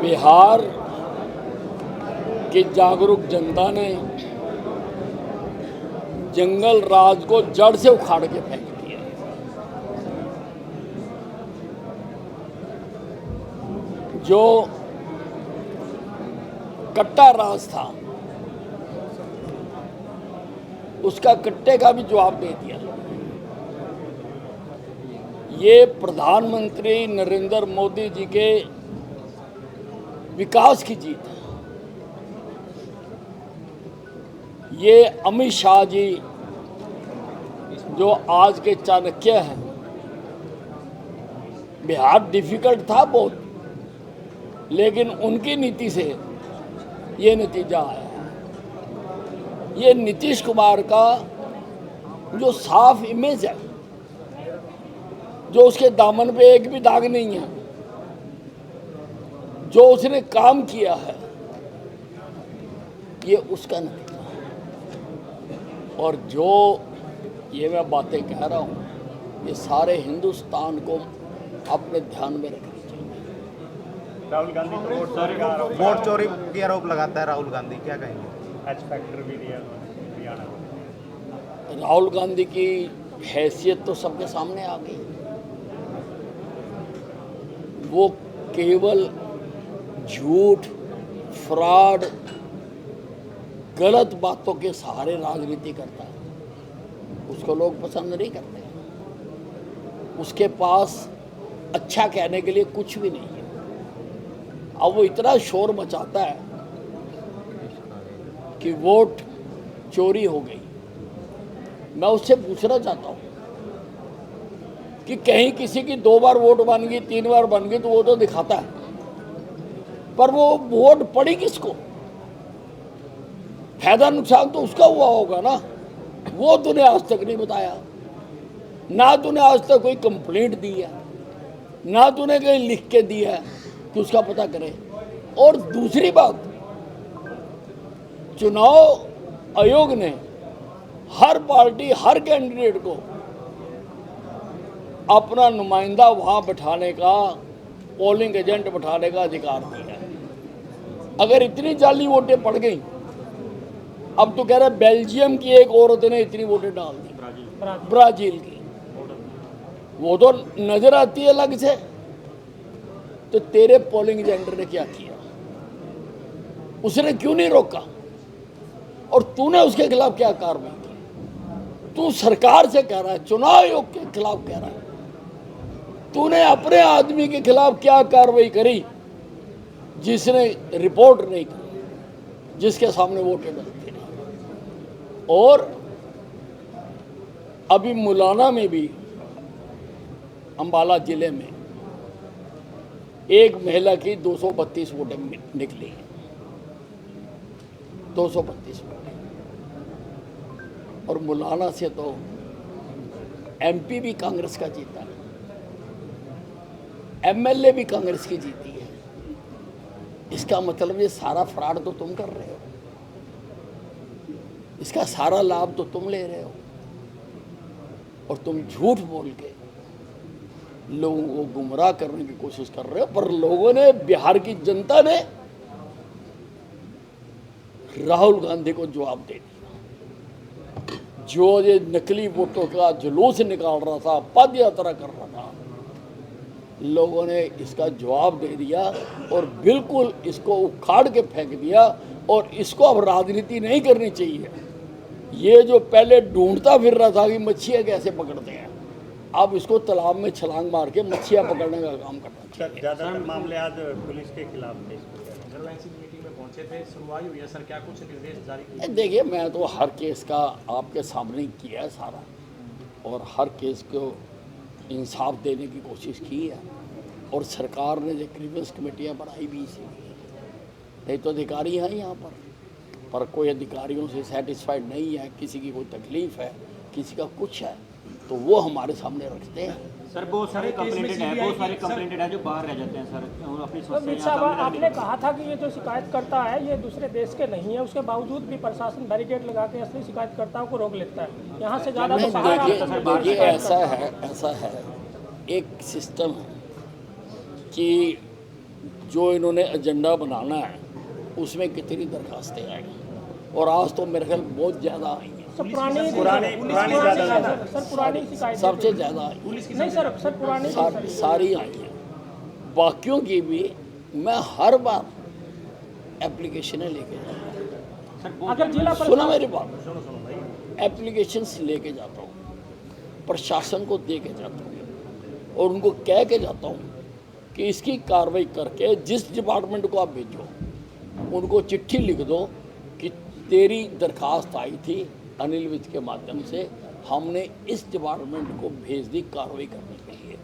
बिहार की जागरूक जनता ने जंगल राज को जड़ से उखाड़ के फेंक दिया। जो कट्टा राज था उसका कट्टे का भी जवाब दे दिया। ये प्रधानमंत्री नरेंद्र मोदी जी के विकास की जीत है। ये अमित शाह जी जो आज के चाणक्य हैं, बिहार डिफिकल्ट था बहुत, लेकिन उनकी नीति से ये नतीजा आया है। ये नीतीश कुमार का जो साफ इमेज है, जो उसके दामन पे एक भी दाग नहीं है, जो उसने काम किया है, ये उसका नतीजा है। और जो ये मैं बातें कह रहा हूँ, ये सारे हिंदुस्तान को अपने ध्यान में रखनी चाहिए। राहुल गांधी तो वोट चोरी की आरोप लगाता है राहुल गांधी, क्या कहेंगे? एच फैक्टर भी दिया हरियाणा। राहुल गांधी की हैसियत तो सबके सामने आ गई। वो केवल झूठ, फ्रॉड, गलत बातों के सहारे राजनीति करता है। उसको लोग पसंद नहीं करते। उसके पास अच्छा कहने के लिए कुछ भी नहीं है। अब वो इतना शोर मचाता है कि वोट चोरी हो गई। मैं उससे पूछना चाहता हूँ कि कहीं किसी की 2 बार वोट बन गई, 3 बार बन गई तो वो तो दिखाता है, पर वो वोट पड़ी किसको? फायदा नुकसान तो उसका हुआ होगा ना। वो तूने आज तक नहीं बताया। ना तूने आज तक कोई कंप्लेंट दी है, ना तूने कहीं लिख के दिया है कि उसका पता करे। और दूसरी बात, चुनाव आयोग ने हर पार्टी, हर कैंडिडेट को अपना नुमाइंदा वहां बैठाने का, पोलिंग एजेंट बैठाने का अधिकार दिया है। अगर इतनी जाली वोटें पड़ गई, अब तो कह रहा है बेल्जियम की एक औरत ने इतनी वोटें डाल दी, ब्राजील की, वो तो नजर आती है अलग से। तो तेरे पोलिंग एजेंट ने क्या किया? उसने क्यों नहीं रोका? और तूने उसके खिलाफ क्या कार्रवाई की? तू सरकार से कह रहा है, चुनाव आयोग के खिलाफ कह रहा है, तूने अपने आदमी के खिलाफ क्या कार्रवाई करी जिसने रिपोर्ट नहीं की, जिसके सामने वोटें डलती रही? और अभी मुलाना में भी, अंबाला जिले में एक महिला की 232 वोटें निकली, 232 वोटें। और मुलाना से तो एमपी भी कांग्रेस का जीता है, एमएलए भी कांग्रेस की जीती है। इसका मतलब ये सारा फ्रॉड तो तुम कर रहे हो, इसका सारा लाभ तो तुम ले रहे हो, और तुम झूठ बोल के लोगों को गुमराह करने की कोशिश कर रहे हो। पर लोगों ने, बिहार की जनता ने राहुल गांधी को जवाब दे दिया। जो ये नकली वोटों का जुलूस निकाल रहा था, पद यात्रा कर रहा था, लोगों ने इसका जवाब दे दिया और बिल्कुल इसको उखाड़ के फेंक दिया। और इसको अब राजनीति नहीं करनी चाहिए। ये जो पहले ढूंढता फिर रहा था कि मच्छियाँ कैसे पकड़ते हैं, अब इसको तालाब में छलांग मार के मच्छियाँ पकड़ने का काम करना चाहिए। ज़्यादातर मामले आज पुलिस के खिलाफ थे। मीटिंग में पहुंचे थे, सुनवाई हुई है सर, क्या कुछ निर्देश जारी किए? देखिए, मैं तो हर केस का आपके सामने किया है सारा, और हर केस को इंसाफ देने की कोशिश की है। और सरकार ने जो ग्रीवेंस कमेटियाँ बनाई भी इसीलिए, नहीं तो अधिकारी हैं यहाँ पर कोई अधिकारियों से सेटिस्फाइड नहीं है, किसी की कोई तकलीफ है, किसी का कुछ है, तो वो हमारे सामने रखते हैं। सर बहुत सारे कंप्लेंटेड है, बहुत सारे कंप्लेंटेड है जो बाहर रह जाते हैं सर, अपनी अमित शाह, आपने कहा था कि ये जो शिकायतकर्ता है ये दूसरे देश के नहीं है, उसके बावजूद भी प्रशासन बैरिकेड लगा के असली शिकायतकर्ताओं को रोक लेता है। यहाँ से ज़्यादा तो बाहर आता है। देखिए, ऐसा है, एक सिस्टम है कि जो इन्होंने एजेंडा बनाना है उसमें कितनी दरखास्तें आई, और आज तो मेरे ख्याल बहुत ज़्यादा आई हैं, सर पुरानी ज़्यादा सर पुरानी शिकायतें सबसे ज़्यादा आई हैं, नहीं सर पुरानी सारी आई हैं। बाकियों की भी मैं हर बार एप्लीकेशनें लेके जाता हूँ। अगर जिला सुना मेरी बात, एप्लीकेशंस लेके जाता हूँ, प्रशासन को दे के जाता हूँ और उनको कह के जाता हूँ कि इसकी कार्रवाई करके जिस डिपार्टमेंट को आप भेजो उनको चिट्ठी लिख दो कि तेरी दरखास्त आई थी अनिल विज के माध्यम से, हमने इस डिपार्टमेंट को भेज दी कार्रवाई करने के लिए।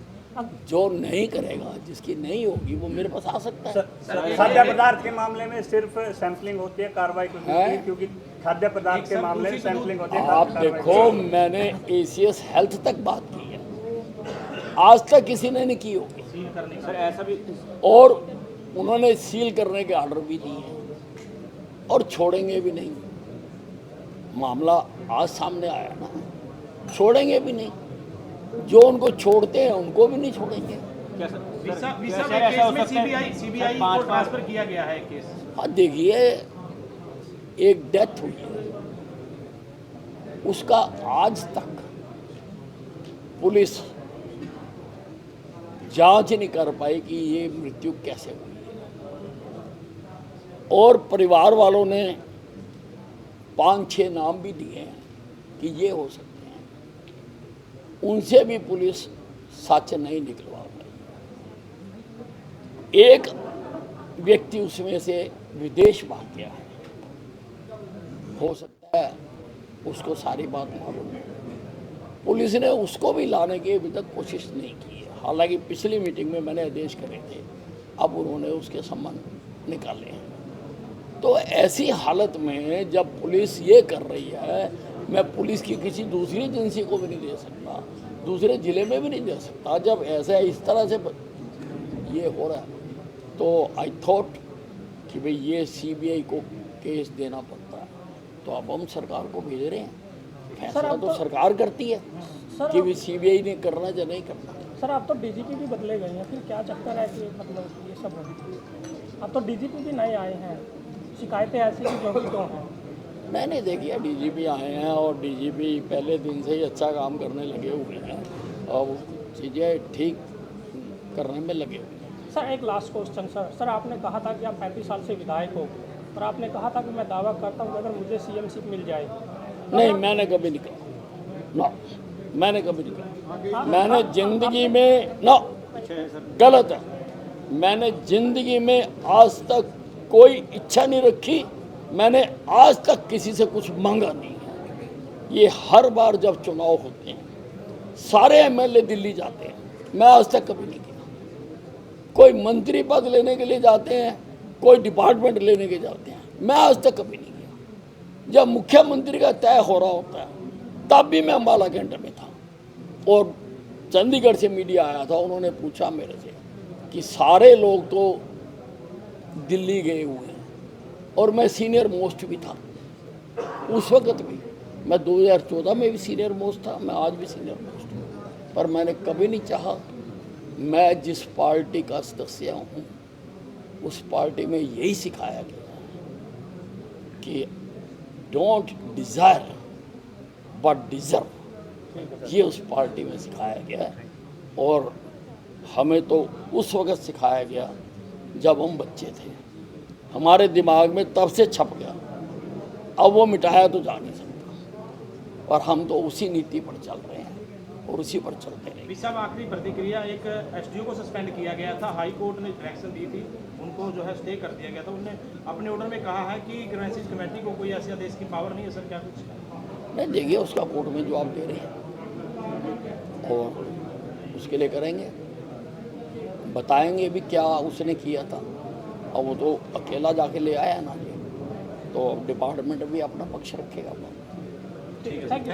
जो नहीं करेगा, जिसकी नहीं होगी, वो मेरे पास आ सकता है। खाद्य पदार्थ के मामले में सिर्फ सैंपलिंग होती है, कार्रवाई कुछ नहीं होती, क्योंकि खाद्य पदार्थ के मामले में सैंपलिंग होती है। आप देखो, मैंने एसीएस हेल्थ तक बात की है, आज तक किसी ने नहीं की होगी, सर ऐसा भी और उन्होंने सील करने के ऑर्डर भी दिए हैं और छोड़ेंगे भी नहीं। मामला आज सामने आया ना, छोड़ेंगे भी नहीं, जो उनको छोड़ते हैं उनको भी नहीं छोड़ेंगे। क्या सर वीसा कैसे केस ऐसा हो में सकता है? सीबीआई को पाँच ट्रांसफर किया गया है केस। हाँ देखिए, एक डेथ हुई है, उसका आज तक पुलिस जांच नहीं कर पाई कि ये मृत्यु कैसे हुई है, और परिवार वालों ने 5-6 नाम भी दिए हैं कि ये हो सकते हैं, उनसे भी पुलिस सच नहीं निकलवा पाई। एक व्यक्ति उसमें से विदेश भाग गया है, हो सकता है उसको सारी बात मालूम है, पुलिस ने उसको भी लाने की अभी तक कोशिश नहीं की है। हालांकि पिछली मीटिंग में मैंने आदेश करे थे, अब उन्होंने उसके संबंध निकाले हैं। तो ऐसी हालत में जब पुलिस ये कर रही है, मैं पुलिस की किसी दूसरी एजेंसी को भी नहीं दे सकता, दूसरे ज़िले में भी नहीं दे सकता। जब ऐसा इस तरह से ये हो रहा है, तो आई थॉट कि भाई ये सीबीआई को केस देना पड़ता है, तो अब हम सरकार को भेज रहे हैं, फैसला तो सरकार करती है कि भी सीबीआई ने करना या नहीं करना। सर आप तो डीजीपी भी बदले गए हैं, फिर क्या चक्कर है कि मतलब ये सब, अब तो डीजीपी भी नए आए हैं, शिकायतें ऐसी की जो कि तो हैं। मैंने देखिए डीजीपी आए हैं और डीजीपी पहले दिन से ही अच्छा काम करने लगे हुए हैं और चीज़ें ठीक करने में लगे हुए हैं। सर एक लास्ट क्वेश्चन सर आपने कहा था कि आप 35 साल से विधायक हो और आपने कहा था कि मैं दावा करता हूँ कि अगर मुझे सीएम सीट मिल जाए। नहीं, मैंने कभी नहीं कहा, ना, मैंने कभी नहीं कहा। मैंने जिंदगी में ना, गलत है, मैंने जिंदगी में आज तक कोई इच्छा नहीं रखी, मैंने आज तक किसी से कुछ मांगा नहीं है। ये हर बार जब चुनाव होते हैं सारे एमएलए दिल्ली जाते हैं, मैं आज तक कभी नहीं किया। कोई मंत्री पद लेने के लिए जाते हैं, कोई डिपार्टमेंट लेने के जाते हैं, मैं आज तक कभी नहीं किया। जब मुख्यमंत्री का तय हो रहा होता है तब भी मैं अम्बाला कैंट में था, और चंडीगढ़ से मीडिया आया था, उन्होंने पूछा मेरे से कि सारे लोग तो दिल्ली गए हुए हैं, और मैं सीनियर मोस्ट भी था उस वक्त भी। मैं 2014 में भी सीनियर मोस्ट था, मैं आज भी सीनियर मोस्ट हूँ, पर मैंने कभी नहीं चाहा। मैं जिस पार्टी का सदस्य हूँ उस पार्टी में यही सिखाया गया कि डोंट डिज़ायर बट डिज़र्व, ये उस पार्टी में सिखाया गया है। और हमें तो उस वक्त सिखाया गया जब हम बच्चे थे, हमारे दिमाग में तब से छप गया, अब वो मिटाया तो जा नहीं सकता, और हम तो उसी नीति पर चल रहे हैं और उसी पर चलते रहेंगे। साहब आखिरी प्रतिक्रिया, एक एसडीओ को सस्पेंड किया गया था, हाई कोर्ट ने डायरेक्शन दी थी, उनको जो है स्टे कर दिया गया था। उन्होंने अपने ऑर्डर में कहा है कि ग्रांसीज कमेटी को कोई ऐसे आदेश की पावर नहीं है। सर क्या कुछ नहीं, देखिए उसका कोर्ट में जवाब दे रहे हैं और उसके लिए करेंगे, बताएंगे भी क्या उसने किया था। और वो तो अकेला जाके ले आया ना जी, तो डिपार्टमेंट भी अपना पक्ष रखेगा। Thank you.